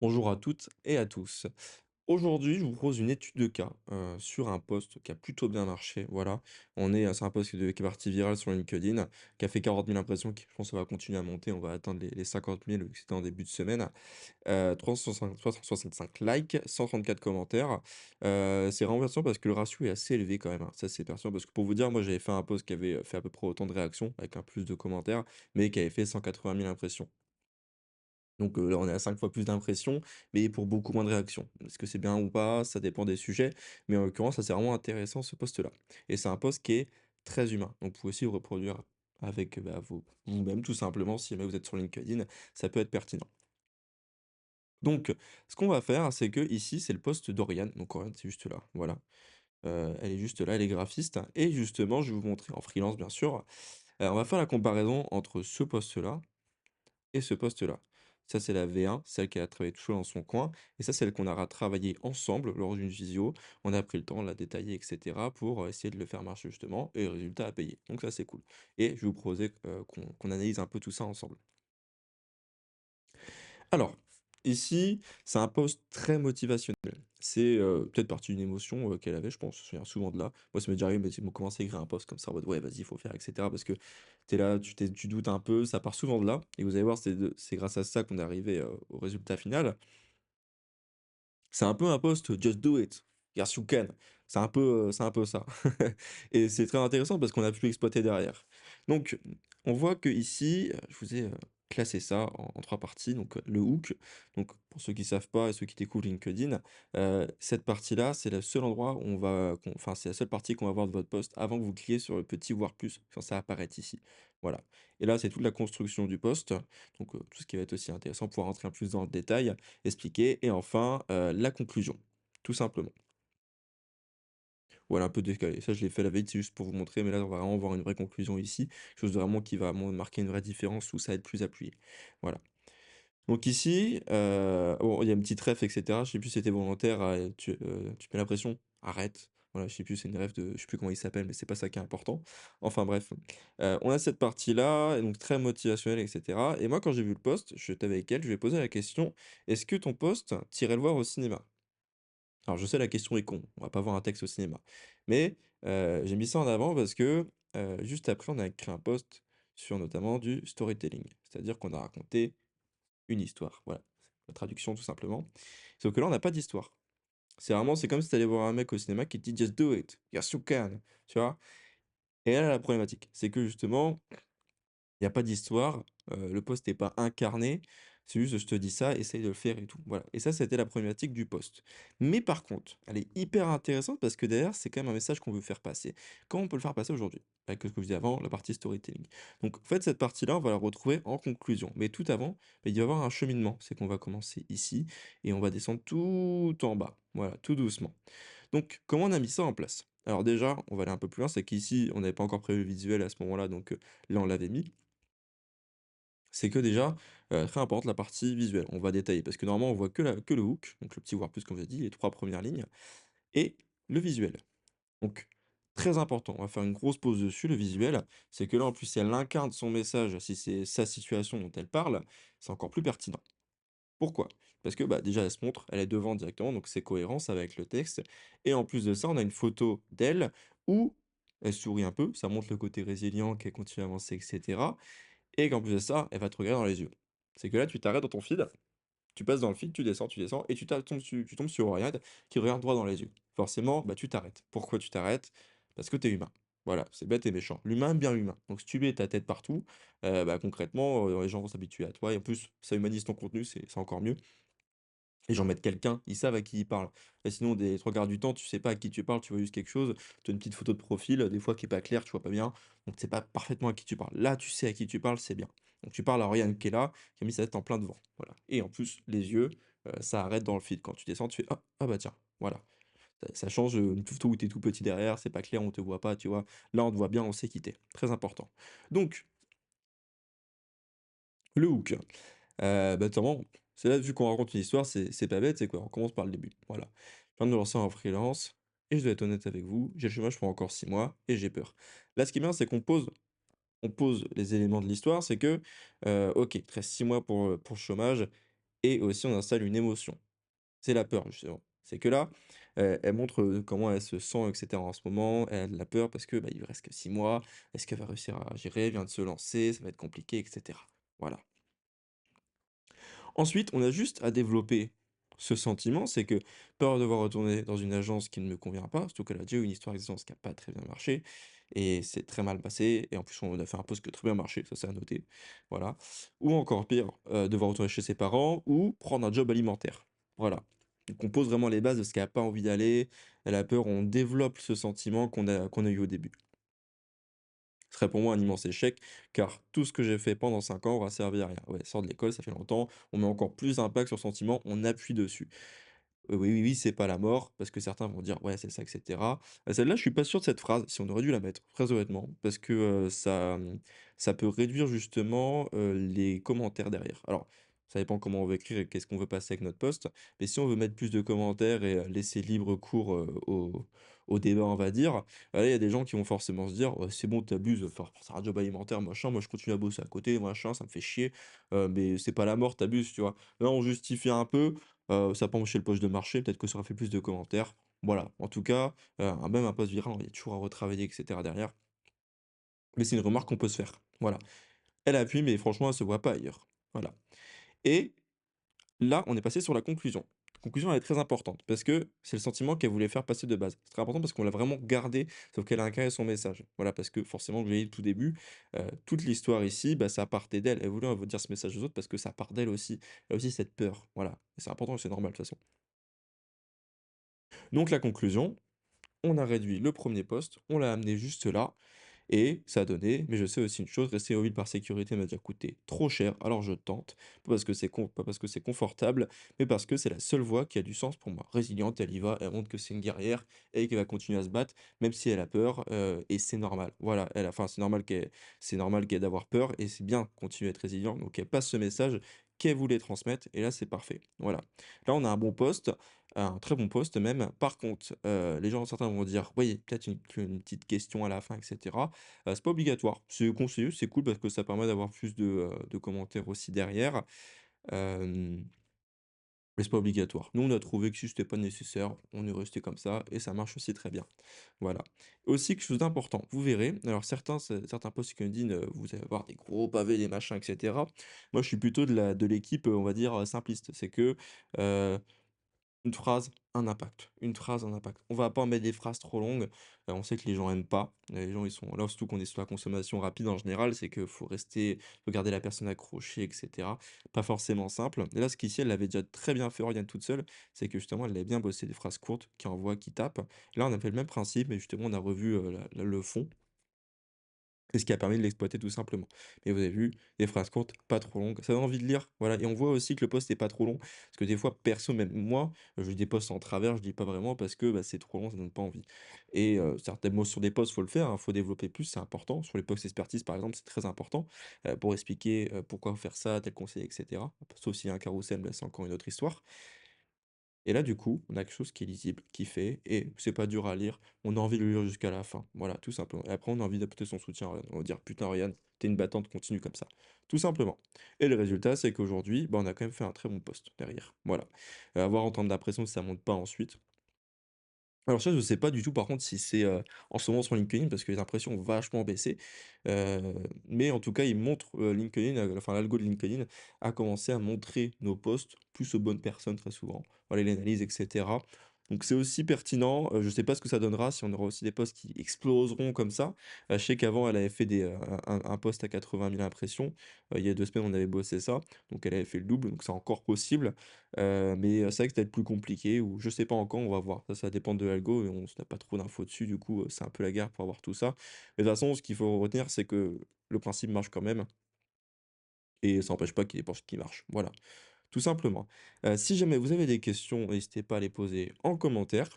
Bonjour à toutes et à tous. Aujourd'hui, je vous propose une étude de cas sur un post qui a plutôt bien marché. Voilà, c'est un post qui est parti viral sur LinkedIn, qui a fait 40 000 impressions, qui, je pense, ça va continuer à monter. On va atteindre les 50 000, vu que c'était en début de semaine. 365 likes, 134 commentaires. C'est renversant parce que le ratio est assez élevé quand même, hein. Ça, c'est pertinent parce que pour vous dire, moi, j'avais fait un post qui avait fait à peu près autant de réactions, avec un plus de commentaires, mais qui avait fait 180 000 impressions. Donc là, on est à 5 fois plus d'impressions, mais pour beaucoup moins de réactions. Est-ce que c'est bien ou pas? Ça dépend des sujets, mais en l'occurrence, ça, c'est vraiment intéressant ce post-là et c'est un post qui est très humain. Donc vous pouvez aussi le reproduire avec, bah, vous-même tout simplement si jamais vous êtes sur LinkedIn, ça peut être pertinent. Donc ce qu'on va faire, c'est que ici, c'est le post d'Oriane, donc Oriane, c'est juste là, voilà. Elle est juste là, elle est graphiste et justement, je vais vous montrer en freelance, bien sûr. On va faire la comparaison entre ce post-là et ce poste-là. Ça, c'est la V1, celle qui a travaillé toujours dans son coin, et ça, celle qu'on aura travaillé ensemble lors d'une visio. On a pris le temps de la détailler, et cetera, pour essayer de le faire marcher justement, et le résultat a payé. Donc ça, c'est cool. Et je vais vous proposer qu'on analyse un peu tout ça ensemble. Alors, ici, c'est un post très motivationnel. C'est peut-être parti d'une émotion qu'elle avait, je pense. Ça vient souvent de là. Moi, ça m'est déjà arrivé, mais ils m'ont commencé à écrire un post comme ça en mode ouais, vas-y, il faut faire, etc. Parce que tu es là, tu doutes un peu, ça part souvent de là. Et vous allez voir, c'est grâce à ça qu'on est arrivé au résultat final. C'est un peu un post «Just do it, yes you can». C'est un peu ça et c'est très intéressant parce qu'on a pu exploiter derrière. Donc, on voit qu'ici, je vous ai, classé ça en 3 parties. Donc, le hook, donc pour ceux qui savent pas et ceux qui découvrent LinkedIn, cette partie-là, c'est le seul endroit où c'est la seule partie qu'on va voir de votre post avant que vous cliquiez sur le petit «voir plus», quand ça apparaît ici. Voilà et là, c'est toute la construction du post, donc, tout ce qui va être aussi intéressant, pouvoir rentrer un peu plus dans le détail, expliquer et enfin, la conclusion, tout simplement. Voilà, un peu décalé. Ça, je l'ai fait la veille, c'est juste pour vous montrer, mais là, on va vraiment voir une vraie conclusion ici, quelque chose de vraiment qui va marquer une vraie différence où ça va être plus appuyé. Voilà. Donc ici, bon, il y a une petite ref et cetera, je sais plus si c'était volontaire, tu mets la pression, arrête. Voilà, je sais plus, c'est une ref de je sais plus comment il s'appelle, mais c'est pas ça qui est important. Enfin bref, on a cette partie-là et donc très motivationnelle et cetera et moi, quand j'ai vu le post, j'étais avec elle, je lui ai posé la question: «Est-ce que ton post, tu irais le voir au cinéma?» Alors je sais, la question est con, on va pas voir un texte au cinéma. Mais, j'ai mis ça en avant parce que, juste après, on a écrit un post sur notamment du storytelling. C'est-à-dire qu'on a raconté une histoire, voilà. La traduction tout simplement. Sauf que là, on n'a pas d'histoire. C'est comme si tu allais voir un mec au cinéma qui te dit: «Just do it, yes you can», tu vois? Et là, la problématique, c'est que justement, il y a pas d'histoire, le post est pas incarné, c'est juste je te dis ça, essaye de le faire et tout, voilà et ça, c'était la problématique du post. Mais par contre, elle est hyper intéressante parce que derrière, c'est quand même un message qu'on veut faire passer. Comment on peut le faire passer aujourd'hui? Avec ce que je disais avant, la partie storytelling. Donc en fait, cette partie-là, on va la retrouver en conclusion. Mais tout avant, il va y avoir un cheminement. C'est qu'on va commencer ici et on va descendre tout en bas, voilà, tout doucement. Donc comment on a mis ça en place? Alors déjà, on va aller un peu plus loin, c'est qu'ici, on n'avait pas encore prévu le visuel à ce moment-là, donc là, on l'avait mis. C'est que déjà, très importante la partie visuelle. On va détailler parce que normalement on voit que le hook, donc le petit voir plus comme je l'ai dit, les 3 premières lignes et le visuel. Donc très important, on va faire une grosse pause dessus, le visuel. C'est que là en plus si elle incarne son message, si c'est sa situation dont elle parle, c'est encore plus pertinent. Pourquoi? Parce que, bah, déjà elle se montre, elle est devant directement, donc c'est cohérent, ça va avec le texte et en plus de ça, on a une photo d'elle où elle sourit un peu, ça montre le côté résilient, qu'elle continue à avancer et cetera et qu'en plus de ça, elle va te regarder dans les yeux. C'est que là, tu t'arrêtes dans ton feed, tu passes dans le feed, tu descends et tu tombes sur Oriad qui regarde droit dans les yeux. Forcément, bah, tu t'arrêtes. Pourquoi tu t'arrêtes? Parce que tu es humain. Voilà, c'est bête et méchant. L'humain aime bien l'humain. Donc si tu mets ta tête partout, bah, concrètement, les gens vont s'habituer à toi et en plus, ça humanise ton contenu, c'est encore mieux. Les gens mettent quelqu'un, ils savent à qui ils parlent. Et sinon, des 3 quarts du temps, tu sais pas à qui tu parles, tu vois juste quelque chose, tu as une petite photo de profil, des fois qui est pas claire, tu vois pas bien, donc tu sais pas parfaitement à qui tu parles. Là, tu sais à qui tu parles, c'est bien. Donc tu parles à Oriane qui est là, qui a mis sa tête en plein devant, voilà. Et en plus, les yeux, ça arrête dans le feed. Quand tu descends, tu fais: «Ah bah tiens», voilà. Ça change, une photo où tu es tout petit derrière, c'est pas clair, on te voit pas, tu vois? Là, on te voit bien, on sait qui tu es. Très important. Donc, le hook. Bah, notamment, c'est là, vu qu'on raconte une histoire, c'est pas bête, c'est quoi? On commence par le début, voilà. Je viens de me lancer en freelance et je dois être honnête avec vous, j'ai le chômage pour encore 6 mois et j'ai peur. Là, ce qui est bien, c'est qu'on pose les éléments de l'histoire, c'est que, OK, il te reste 6 mois pour le chômage et aussi on installe une émotion. C'est la peur justement. C'est que là, elle montre, comment elle se sent et cetera en ce moment. Elle a de la peur parce que, bah, il lui reste que 6 mois. Est-ce qu'elle va réussir à gérer? Elle vient de se lancer, ça va être compliqué et cetera. Voilà. Ensuite, on a juste à développer ce sentiment, c'est que peur de devoir retourner dans une agence qui ne me convient pas, surtout qu'elle a déjà eu une histoire d'existence qui a pas très bien marché et c'est très mal passé et en plus on a fait un poste qui a très bien marché, ça c'est à noter, voilà. Ou encore pire, devoir retourner chez ses parents ou prendre un job alimentaire, voilà. Donc on pose vraiment les bases de ce qu'elle a pas envie d'aller, elle a peur, on développe ce sentiment qu'on a eu au début. Ce serait pour moi un immense échec, car tout ce que j'ai fait pendant 5 ans aura servi à rien. Ouais, sort de l'école, ça fait longtemps, on met encore plus d'impact sur le sentiment, on appuie dessus. Oui, oui, oui, c'est pas la mort, parce que certains vont dire: «Ouais, c'est ça» et cetera. Celle-là, je suis pas sûr de cette phrase, si on aurait dû la mettre, très honnêtement, parce que, ça peut réduire justement, les commentaires derrière. Alors, ça dépend comment on veut écrire et qu'est-ce qu'on veut passer avec notre post, mais si on veut mettre plus de commentaires et laisser libre cours, au débat, on va dire, là, il y a des gens qui vont forcément se dire: «Oh, c'est bon, tu abuses, enfin, c'est un job alimentaire, machin, moi je continue à bosser à côté, machin, ça me fait chier, mais c'est pas la mort, tu abuses», tu vois? Là, on justifie un peu. Ça a pas empêché le post de marcher, peut-être que ça aurait fait plus de commentaires. Voilà, en tout cas, même un post viral, il y a toujours à retravailler et cetera derrière. Mais c'est une remarque qu'on peut se faire. Voilà. Elle appuie, mais franchement, elle se voit pas ailleurs. Voilà. Et là, on est passé sur la conclusion. La conclusion, elle est très importante parce que c'est le sentiment qu'elle voulait faire passer de base. C'est très important parce qu'on l'a vraiment gardé, sauf qu'elle a incarné son message. Voilà, parce que forcément, vous voyez le tout début, toute l'histoire ici, bah, ça partait d'elle. Elle voulait dire ce message aux autres parce que ça part d'elle aussi. Elle a aussi cette peur. Voilà. Et c'est important et c'est normal de toute façon. Donc la conclusion, on a réduit le premier poste, on l'a amené juste là et ça a donné mais je sais aussi une chose, rester mobile par sécurité m'a déjà coûté trop cher, alors je tente. Pas parce que c'est confortable, mais parce que c'est la seule voie qui a du sens pour moi. Résiliente, elle y va, elle montre que c'est une guerrière et qu'elle va continuer à se battre, même si elle a peur, et c'est normal. Voilà, c'est normal qu'elle ait d'avoir peur et c'est bien de continuer à être résilient, donc elle passe ce message qu'elle voulait transmettre et là, c'est parfait. Voilà. Là, on a un bon poste, un très bon poste même. Par contre, les gens certains vont dire: «Oui, peut-être une petite question à la fin et cetera». C'est pas obligatoire, c'est conseillé, c'est cool parce que ça permet d'avoir plus de commentaires aussi derrière, hem, mais c'est pas obligatoire. Nous, on a trouvé que si c'était pas nécessaire, on est resté comme ça et ça marche aussi très bien. Voilà. Aussi, quelque chose d'important, vous verrez, alors certains posts sur LinkedIn, vous allez avoir des gros pavés, des machins et cetera. Moi, je suis plutôt de l'équipe, on va dire, simpliste. C'est que, heu une phrase, un impact. Une phrase, un impact. On va pas en mettre des phrases trop longues, on sait que les gens aiment pas. Les gens, ils sont là, surtout qu'on est sur la consommation rapide en général, c'est que faut garder la personne accrochée et cetera. Pas forcément simple. Et là, ce qu'ici, elle l'avait déjà très bien fait Oriane toute seule, c'est que justement, elle avait bien bossé des phrases courtes qui envoient, qui tapent. Là, on a fait le même principe, mais justement, on a revu, le fond. C'est ce qui a permis de l'exploiter tout simplement. Mais vous avez vu, des phrases courtes, pas trop longues, ça donne envie de lire, voilà et on voit aussi que le post est pas trop long. Parce que des fois, perso, même moi, je lis des posts en travers, je lis pas vraiment parce que, bah, c'est trop long, ça donne pas envie. Et certains mots sur des posts, faut le faire, hein, faut développer plus, c'est important. Sur les posts expertise, par exemple, c'est très important, pour expliquer, pourquoi faire ça, tel conseil et cetera. Sauf s'il y a un carrousel, là, c'est encore une autre histoire. Et là, du coup, on a quelque chose qui est lisible, qui fait et c'est pas dur à lire. On a envie de le lire jusqu'à la fin. Voilà, tout simplement. Et après, on a envie d'apporter son soutien à Oriane. On va dire: «Putain, Oriane, tu une battante, continue comme ça». Tout simplement. Et le résultat, c'est qu'aujourd'hui, bah, on a quand même fait un très bon post derrière. Voilà. Avoir entendre la pression si ça monte pas ensuite. Alors ça, je sais pas du tout par contre si c'est, en ce moment sur LinkedIn parce que les impressions ont vachement baissé, mais en tout cas, il montre, LinkedIn, enfin l'algo de LinkedIn a commencé à montrer nos posts plus aux bonnes personnes très souvent. Voilà, il analyse et cetera. Donc c'est aussi pertinent, je sais pas ce que ça donnera, si on aura aussi des posts qui exploseront comme ça. Je sais qu'avant elle avait fait un post à 80 000 impressions, il y a 2 semaines on avait bossé ça, donc elle avait fait le double, donc c'est encore possible. Mais c'est vrai que ça va être plus compliqué ou je sais pas encore, on va voir. Ça dépend de l'algo et on n'a pas trop d'infos dessus, du coup, c'est un peu la guerre pour avoir tout ça. Mais de toute façon, ce qu'il faut retenir, c'est que le principe marche quand même et ça n'empêche pas qu'il y ait des posts qui marchent. Voilà, tout simplement. Si jamais vous avez des questions, n'hésitez pas à les poser en commentaire.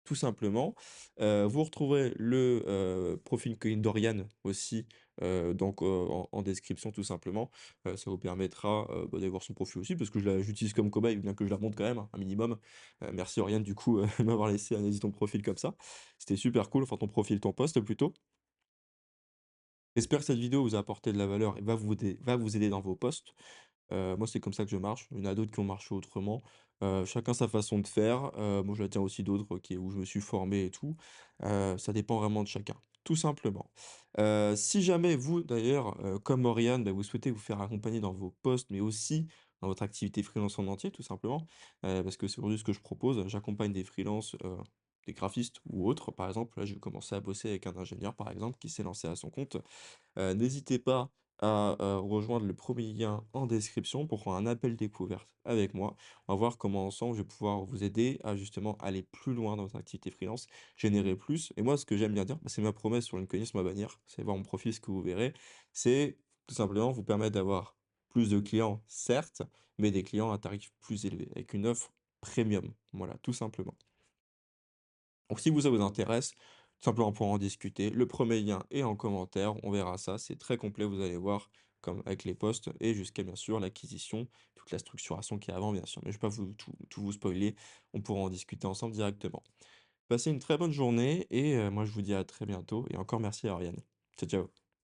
Tout simplement. Vous retrouverez le, profil LinkedIn d'Oriane aussi, donc en description tout simplement. Ça vous permettra, bah, d'aller voir son profil aussi parce que j'utilise comme cobaye, bien que je la montre quand même, hein, un minimum. Merci Oriane du coup, de m'avoir laissé analyser ton profil comme ça. C'était super cool, enfin ton profil, ton post plutôt. J'espère que cette vidéo vous a apporté de la valeur et va vous aider dans vos posts. Moi, c'est comme ça que je marche. Il y en a d'autres qui ont marché autrement. Chacun sa façon de faire. Moi, je tiens aussi d'autres qui où je me suis formé et tout. Ça dépend vraiment de chacun, tout simplement. Si jamais vous, d'ailleurs, comme Oriane, bah, vous souhaitez vous faire accompagner dans vos postes, mais aussi dans votre activité freelance en entier, tout simplement, parce que c'est aujourd'hui ce que je propose. J'accompagne des freelances, des graphistes ou autres. Par exemple, là, je vais commencer à bosser avec un ingénieur, par exemple, qui s'est lancé à son compte. N'hésitez pas à, rejoindre le premier lien en description pour prendre un appel découverte avec moi. On va voir comment ensemble je vais pouvoir vous aider à justement aller plus loin dans votre activité freelance, générer plus. Et moi, ce que j'aime bien dire, bah, c'est ma promesse sur LinkedIn, sur ma bannière, c'est voir mon profil, ce que vous verrez, c'est tout simplement vous permettre d'avoir plus de clients, certes, mais des clients à tarif plus élevé, avec une offre premium. Voilà, tout simplement. Donc si vous, ça vous intéresse, tout simplement pour en discuter, le premier lien est en commentaire, on verra ça, c'est très complet, vous allez voir, comme avec les posts et jusqu'à bien sûr l'acquisition, toute la structuration qui est avant bien sûr, mais je ne vais pas tout vous spoiler, on pourra en discuter ensemble directement. Passez une très bonne journée et moi je vous dis à très bientôt et encore merci à Ariane. Ciao, ciao.